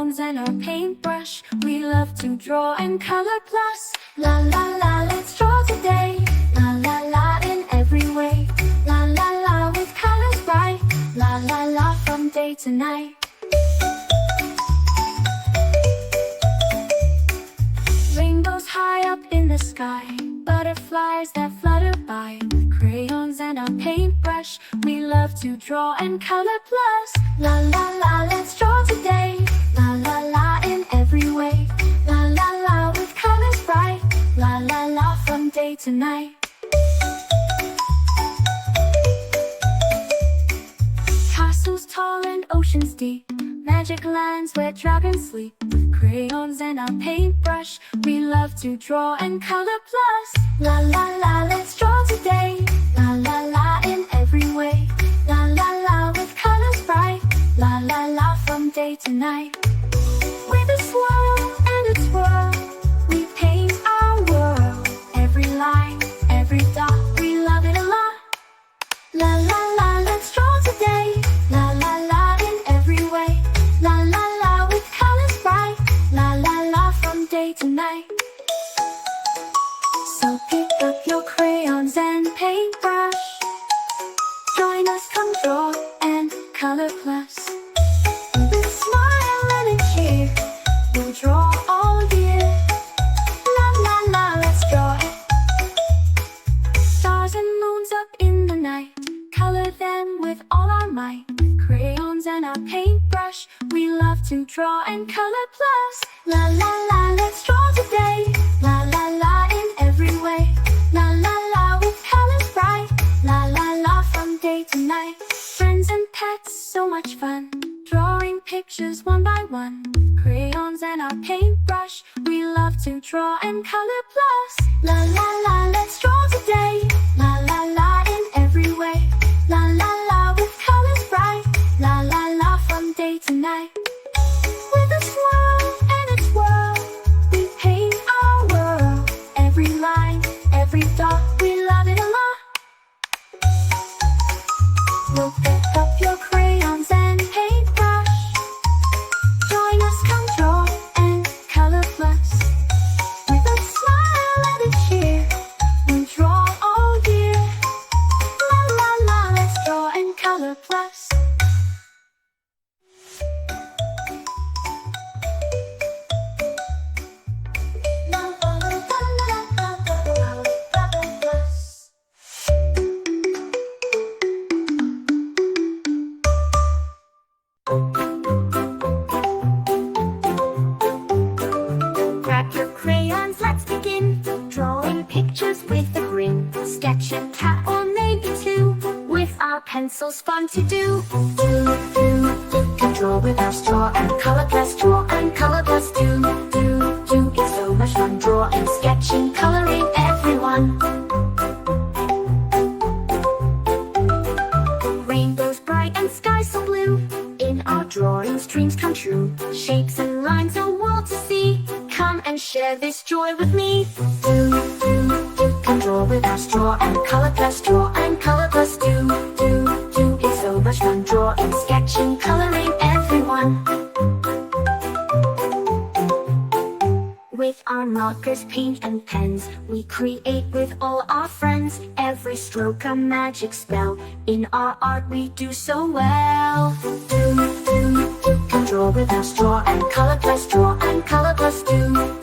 crayons and our paintbrush. We love to draw and color plus. La la la, let's draw today. La la la, in every way. La la la, with colors bright. La la la, from day to night. Rainbows high up in the sky, butterflies that flutter by. With crayons and our paintbrush, we love to draw and color plus. La la la, let's draw today. La la la, in every way. La la la, with colors bright. La la la, from day to night. Castles tall and oceans deep, magic lands where dragons sleep. With crayons and our paintbrush, we love to draw and color plus. La la la, let's draw today. La la la, in every way. La la la, with colors bright. La la la, from day to night. With a swirl and a twirl, we paint our world. Every line, every dot, we love it a lot. La la la, let's draw today. La la la, in every way. La la la, with colors bright. La la la, from day to night. So pick up your crayons and paintbrush. Join us, come draw and color plus. With a smile and a cheer, we'll draw all year. La la la, let's draw it. Stars and moons up in the night, color them with all our might. With crayons and our paintbrush, we love to draw and color plus. La la la, let's draw today. La la la, in every way. La la la, with colors bright. La la la, from day to night. Friends and pets, so much fun, drawing pictures one by one. With crayons and our paintbrush, we love to draw and color plus. La la la, let's draw today. La la la, in every way. La la la, with colors bright. La la la, from day to night. With a swirl and a twirl, we paint our world. Every line, every dot, we love it a lot. We'll pick up your crayons and paintbrush. Join us, come draw and color plus. With a smile and a cheer, we'll draw all year. La la la, let's draw and color plus. La la la la la la la plus. Grab your crayons, let's begin. Drawing pictures with a grin. Sketch a cat or maybe two. With our pencils, fun to do. Can draw with our straw and color plus. Draw and color plus. Do. It's so much fun drawing, sketching, coloring everyone. Rainbows bright and skies so blue. In our drawings, dreams come true. Shapes and lines, a world to see. Come and share this joy with me. Can draw with our straw and color plus. Draw and color plus. Do. It's so much fun drawing, sketching, coloring everyone. With our markers, paint and pens, we create with all our friends. Every stroke a magic spell. In our art we do so well. Can draw with our straw and color plus. Draw and color plus. Do.